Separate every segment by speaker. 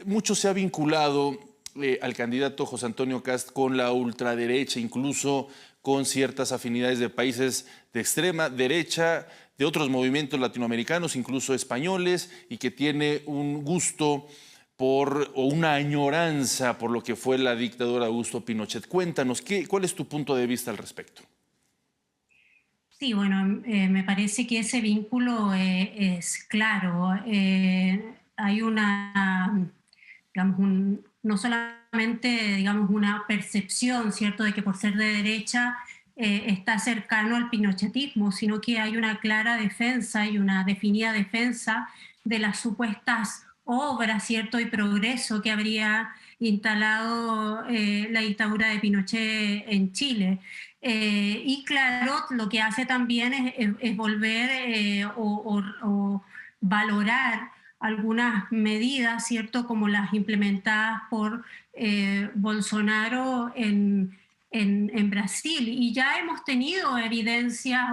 Speaker 1: mucho se ha vinculado al candidato José Antonio Kast con la ultraderecha, incluso con ciertas afinidades de países de extrema derecha, de otros movimientos latinoamericanos, incluso españoles, y que tiene un gusto o una añoranza por lo que fue la dictadura de Augusto Pinochet. Cuéntanos, ¿cuál es tu punto de vista al respecto?
Speaker 2: Sí, bueno, me parece que ese vínculo es claro. Hay una, digamos, no solamente, digamos, una percepción, ¿cierto?, de que por ser de derecha está cercano al pinochetismo, sino que hay una clara defensa y una definida defensa de las supuestas obras, ¿cierto?, y progreso que habría instalado la dictadura de Pinochet en Chile. Y claro, lo que hace también es volver o valorar algunas medidas, ¿cierto?, como las implementadas por Bolsonaro en Brasil. Y ya hemos tenido evidencias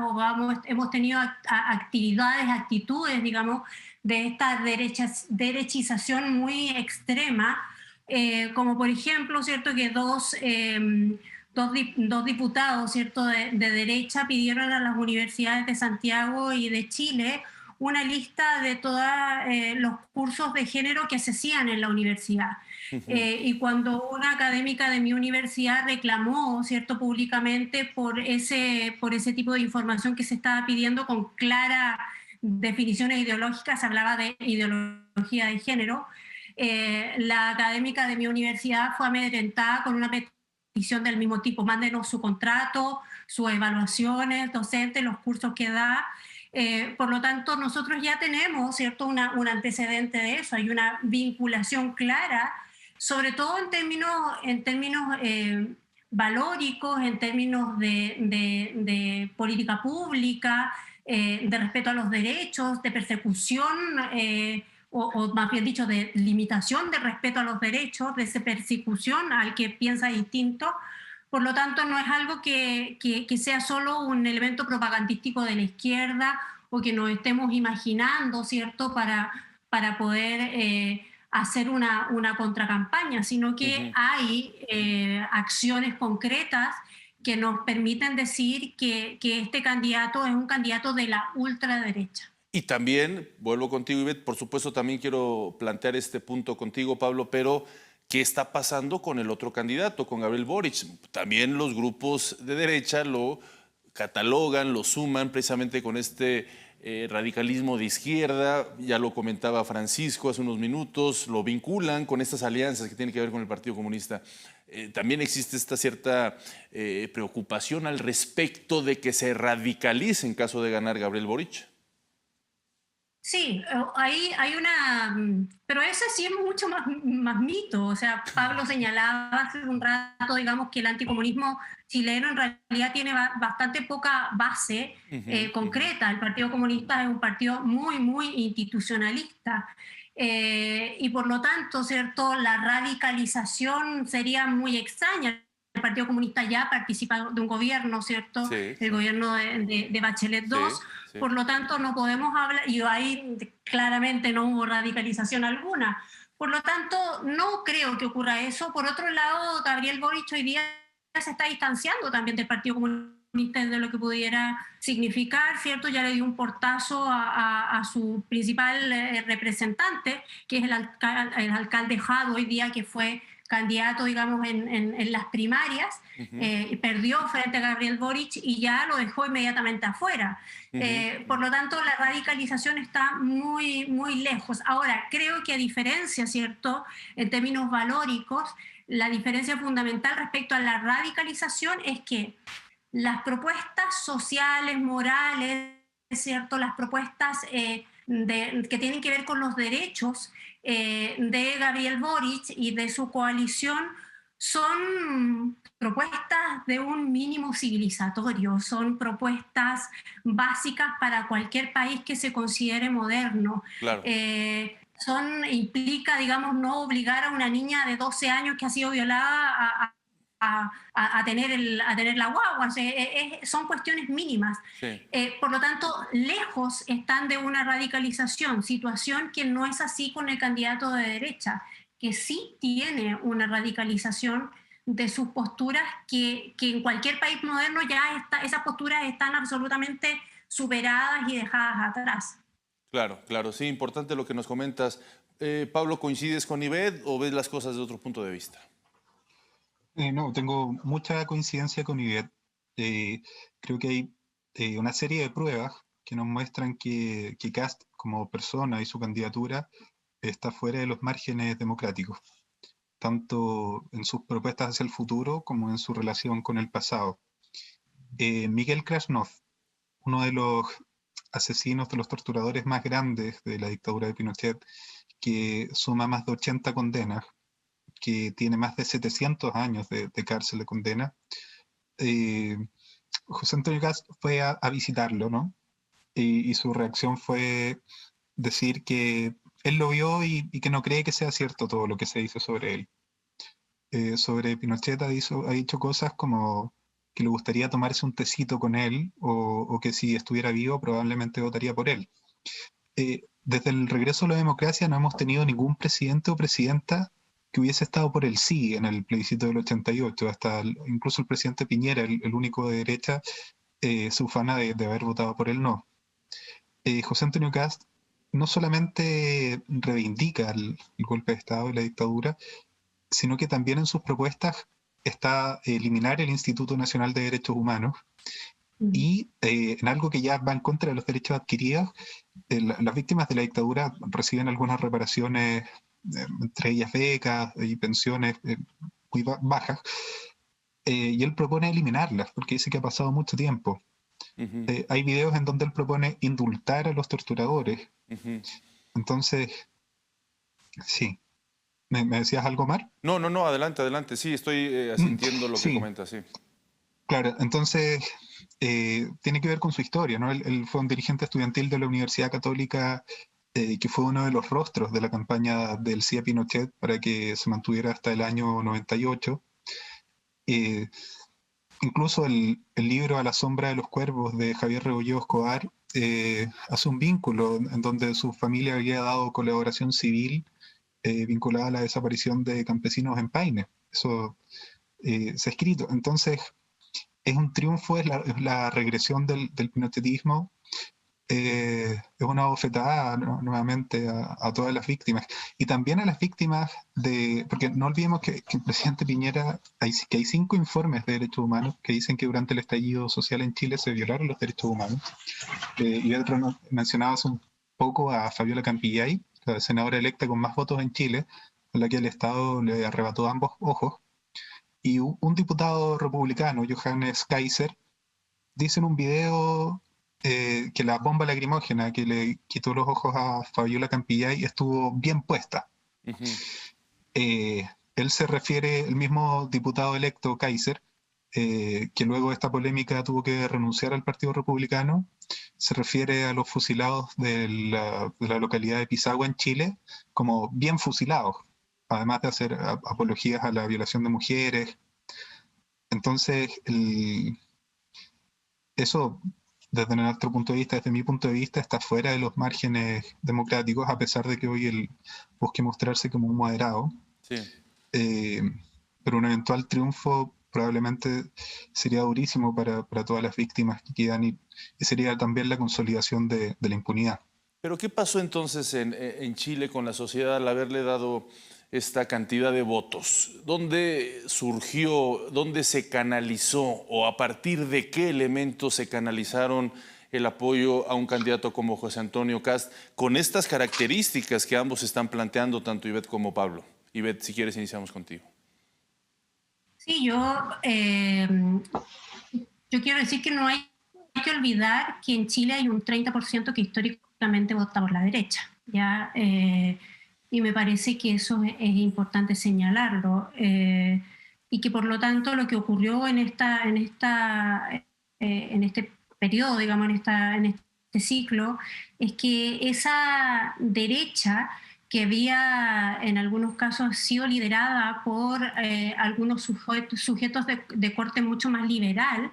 Speaker 2: hemos tenido actividades, actitudes, digamos, de esta derechización muy extrema, como por ejemplo, ¿cierto?, que dos diputados, ¿cierto?, de derecha pidieron a las universidades de Santiago y de Chile una lista de todos los cursos de género que se hacían en la universidad.
Speaker 1: Ujú.
Speaker 2: Y cuando una académica de mi universidad reclamó, ¿cierto?, públicamente por ese tipo de información que se estaba pidiendo con claras definiciones ideológicas, se hablaba de ideología de género, la académica de mi universidad fue amedrentada con una petición del mismo tipo: mándenos su contrato, sus evaluaciones docentes, los cursos que da. Por lo tanto, nosotros ya tenemos, ¿cierto?, un antecedente de eso, hay una vinculación clara, sobre todo en términos valóricos, en términos de política pública, de respeto a los derechos, de persecución, o más bien dicho, de limitación de respeto a los derechos, de esa persecución al que piensa distinto. Por lo tanto, no es algo que sea solo un elemento propagandístico de la izquierda o que nos estemos imaginando, ¿cierto?, para poder hacer una contracampaña, sino que
Speaker 1: Ujú.
Speaker 2: hay acciones concretas que nos permiten decir que este candidato es un candidato de la ultraderecha.
Speaker 1: Y también, vuelvo contigo, Ivette, por supuesto también quiero plantear este punto contigo, Pablo, pero ¿qué está pasando con el otro candidato, con Gabriel Boric? También los grupos de derecha lo catalogan, lo suman precisamente con este radicalismo de izquierda, ya lo comentaba Francisco hace unos minutos, lo vinculan con estas alianzas que tienen que ver con el Partido Comunista. También existe esta cierta preocupación al respecto de que se radicalice en caso de ganar Gabriel Boric.
Speaker 2: Sí, ahí hay una, pero ese sí es mucho más mito. O sea, Pablo señalaba hace un rato, digamos, que el anticomunismo chileno en realidad tiene bastante poca base
Speaker 1: Ujú, ujú.
Speaker 2: concreta. El Partido Comunista es un partido muy institucionalista. Y por lo tanto, ¿cierto?, la radicalización sería muy extraña. El Partido Comunista ya participa de un gobierno, ¿cierto?,
Speaker 1: Sí,
Speaker 2: el
Speaker 1: sí,
Speaker 2: gobierno de Bachelet II.
Speaker 1: sí, sí.
Speaker 2: Por lo tanto, no podemos hablar, y ahí claramente no hubo radicalización alguna. Por lo tanto, no creo que ocurra eso. Por otro lado, Gabriel Boric hoy día se está distanciando también del Partido Comunista de lo que pudiera significar, ¿cierto? Ya le dio un portazo a su principal representante, que es el alcalde Jado hoy día, que fue candidato, digamos, en las primarias,
Speaker 1: Ujú,
Speaker 2: perdió frente a Gabriel Boric y ya lo dejó inmediatamente afuera.
Speaker 1: ujú,
Speaker 2: Por
Speaker 1: ujú.
Speaker 2: lo tanto, la radicalización está muy lejos. Ahora, creo que a diferencia, ¿cierto?, en términos valóricos, la diferencia fundamental respecto a la radicalización es que las propuestas sociales, morales, ¿cierto?, las propuestas que tienen que ver con los derechos de Gabriel Boric y de su coalición son propuestas de un mínimo civilizatorio, son propuestas básicas para cualquier país que se considere moderno.
Speaker 1: Claro.
Speaker 2: Implica, digamos, no obligar a una niña de 12 años que ha sido violada a tener la guagua. O sea, son cuestiones mínimas.
Speaker 1: Sí.
Speaker 2: Por lo tanto, lejos están de una radicalización, situación que no es así con el candidato de derecha. que sí tiene una radicalización de sus posturas que en cualquier país moderno ya esas posturas están absolutamente superadas y dejadas atrás.
Speaker 1: Claro, claro, sí, importante lo que nos comentas. Pablo, ¿coincides con Ivette o ves las cosas de otro punto de vista?
Speaker 3: No, tengo mucha coincidencia con Ivette. Eh, Creo que hay una serie de pruebas que nos muestran que Kast como persona y su candidatura está fuera de los márgenes democráticos, tanto en sus propuestas hacia el futuro como en su relación con el pasado. Miguel Krasnov, uno de los asesinos, de los torturadores más grandes de la dictadura de Pinochet, que suma más de 80 condenas, que tiene más de 700 años de cárcel de condena, eh, José Antonio Kast fue a visitarlo, ¿no? Y su reacción fue decir que él lo vio y que no cree que sea cierto todo lo que se dice sobre él. Sobre Pinochet ha dicho cosas como que le gustaría tomarse un tecito con él o que si estuviera vivo probablemente votaría por él. Desde el regreso a la democracia no hemos tenido ningún presidente o presidenta que hubiese estado por el sí en el plebiscito del 88, incluso el presidente Piñera, el único de derecha, se ufana de haber votado por el no. José Antonio Kast no solamente reivindica el golpe de Estado y la dictadura, sino que también en sus propuestas está eliminar el Instituto Nacional de Derechos Humanos y en algo que ya va en contra de los derechos adquiridos, las víctimas de la dictadura reciben algunas reparaciones, entre ellas becas y pensiones muy bajas, y él propone eliminarlas porque dice que ha pasado mucho tiempo.
Speaker 1: Ujú,
Speaker 3: Hay videos en donde él propone indultar a los torturadores.
Speaker 1: ujú.
Speaker 3: Entonces, sí. ¿Me decías algo, Mar?
Speaker 1: No, no, no, adelante, adelante. Sí, estoy asintiendo lo que
Speaker 3: Sí,
Speaker 1: comentas, sí.
Speaker 3: claro. Entonces, tiene que ver con su historia, ¿no? Él fue un dirigente estudiantil de la Universidad Católica que fue uno de los rostros de la campaña del sí a Pinochet para que se mantuviera hasta el año 98. Eh, Incluso el libro A la sombra de los cuervos de Javier Rebolledo Escobar hace un vínculo en donde su familia había dado colaboración civil vinculada a la desaparición de campesinos en Paine. Eso se ha escrito. Entonces, es un triunfo, es la regresión del pinochetismo, es una bofetada nuevamente a todas las víctimas y también a las víctimas porque no olvidemos que el presidente Piñera, que hay 5 informes de derechos humanos que dicen que durante el estallido social en Chile se violaron los derechos humanos. Y otro mencionaba hace un poco a Fabiola Campillay, la senadora electa con más votos en Chile, a la que el Estado le arrebató ambos ojos, y un diputado republicano, Johannes Kaiser, dice en un video que la bomba lacrimógena que le quitó los ojos a Fabiola Campillay estuvo bien puesta.
Speaker 1: Ujú.
Speaker 3: Él se refiere, el mismo diputado electo Kaiser, que luego de esta polémica tuvo que renunciar al Partido Republicano, se refiere a los fusilados de la localidad de Pisagua en Chile como bien fusilados, además de hacer apologías a la violación de mujeres. Entonces, eso, desde nuestro punto de vista, desde mi punto de vista, está fuera de los márgenes democráticos, a pesar de que hoy él busque mostrarse como un moderado.
Speaker 1: Sí.
Speaker 3: Eh, pero un eventual triunfo probablemente sería durísimo para todas las víctimas que quedan y sería también la consolidación de la impunidad.
Speaker 1: Pero ¿qué pasó entonces en Chile con la sociedad al haberle dado esta cantidad de votos? ¿Dónde surgió, dónde se canalizó o a partir de qué elementos se canalizaron el apoyo a un candidato como José Antonio Kast con estas características que ambos están planteando, tanto Ivette como Pablo? Ivette, si quieres, iniciamos contigo.
Speaker 2: Sí, yo quiero decir que no hay que olvidar que en Chile hay un 30% que históricamente vota por la derecha, ¿ya? Y me parece que eso es importante señalarlo, y que por lo tanto lo que ocurrió en este periodo, digamos, en este ciclo, es que esa derecha que había en algunos casos sido liderada por algunos sujetos de corte mucho más liberal,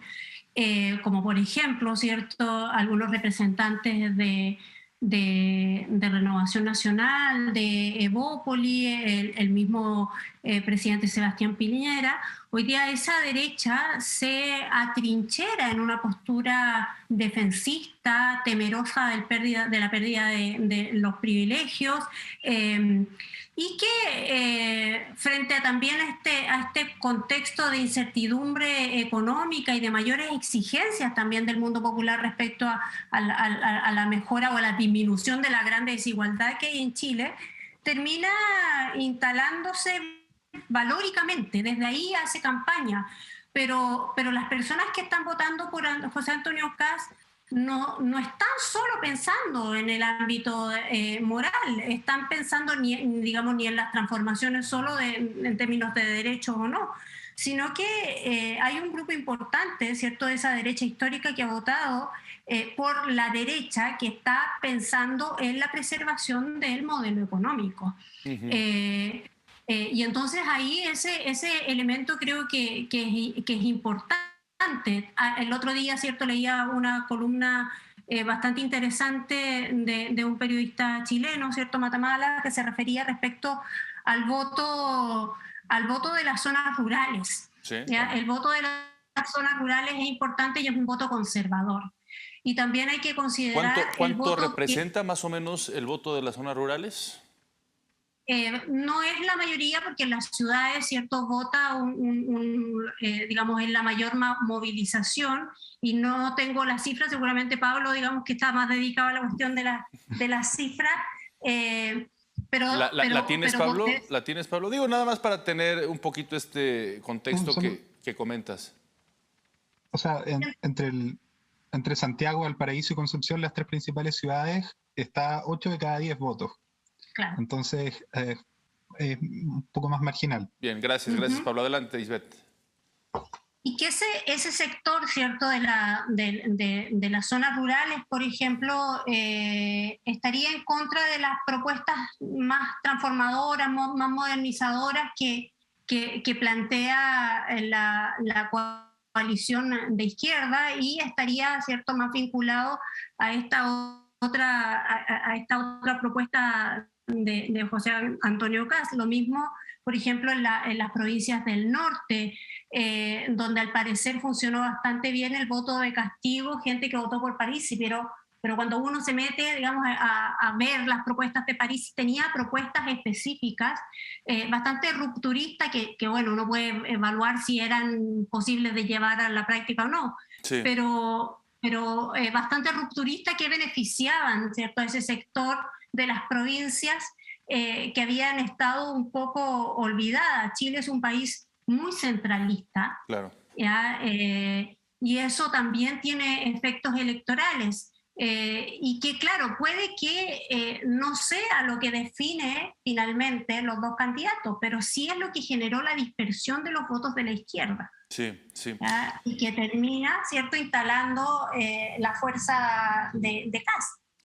Speaker 2: como por ejemplo, ¿cierto?, algunos representantes de Renovación Nacional, de Evópoli, el mismo presidente Sebastián Piñera. Hoy día esa derecha se atrinchera en una postura defensista, temerosa de la pérdida de los privilegios, y que frente a también a este contexto de incertidumbre económica y de mayores exigencias también del mundo popular respecto a la mejora o a la disminución de la gran desigualdad que hay en Chile, termina instalándose valóricamente. Desde ahí hace campaña. Pero las personas que están votando por José Antonio Kast no están solo pensando en el ámbito moral, están pensando ni en las transformaciones solo en términos de derechos o no, sino que hay un grupo importante, ¿cierto?, de esa derecha histórica que ha votado por la derecha, que está pensando en la preservación del modelo económico. Y entonces ahí ese elemento creo que es importante. El otro día, ¿cierto?, leía una columna bastante interesante de un periodista chileno, ¿cierto?, Matamala, que se refería respecto al voto de las zonas rurales.
Speaker 1: Sí,
Speaker 2: ¿Ya?
Speaker 1: claro.
Speaker 2: El voto de las zonas rurales es importante y es un voto conservador. Y también hay que considerar
Speaker 1: ¿Cuánto representa más o menos el voto de las zonas rurales?
Speaker 2: No es la mayoría porque en las ciudades, ¿cierto?, vota digamos, es la mayor movilización, y no tengo las cifras, seguramente Pablo, digamos, que está más dedicado a la cuestión de las cifras,
Speaker 1: ¿La tienes, Pablo?
Speaker 2: porque
Speaker 1: ¿La tienes, Pablo? Digo, nada más para tener un poquito este contexto
Speaker 3: Solo-
Speaker 1: que comentas.
Speaker 3: O sea, entre Santiago, Valparaíso y Concepción, las tres principales ciudades, está 8 de cada 10 votos.
Speaker 2: claro.
Speaker 3: Entonces, es un poco más marginal.
Speaker 1: Bien, gracias, gracias, Pablo. Adelante, Isbeth.
Speaker 2: Y que ese sector, ¿cierto?, de las zonas rurales, por ejemplo, estaría en contra de las propuestas más transformadoras, más modernizadoras que plantea la coalición de izquierda, y estaría, ¿cierto?, más vinculado a esta otra propuesta de José Antonio Kast. Lo mismo, por ejemplo, en las provincias del norte, donde al parecer funcionó bastante bien el voto de castigo, gente que votó por Parisi, pero cuando uno se mete, digamos, a ver las propuestas de Parisi, tenía propuestas específicas, bastante rupturistas, que bueno, uno puede evaluar si eran posibles de llevar a la práctica o no,
Speaker 1: Sí.
Speaker 2: pero bastante rupturistas, que beneficiaban, ¿cierto?, a ese sector de las provincias que habían estado un poco olvidadas. Chile es un país muy centralista,
Speaker 1: Claro.
Speaker 2: ¿ya? Y eso también tiene efectos electorales. Y que, claro, puede que no sea lo que define finalmente los dos candidatos, pero sí es lo que generó la dispersión de los votos de la izquierda.
Speaker 1: Sí, sí.
Speaker 2: ¿Ya? Y que termina, ¿cierto?, instalando la fuerza de Kast.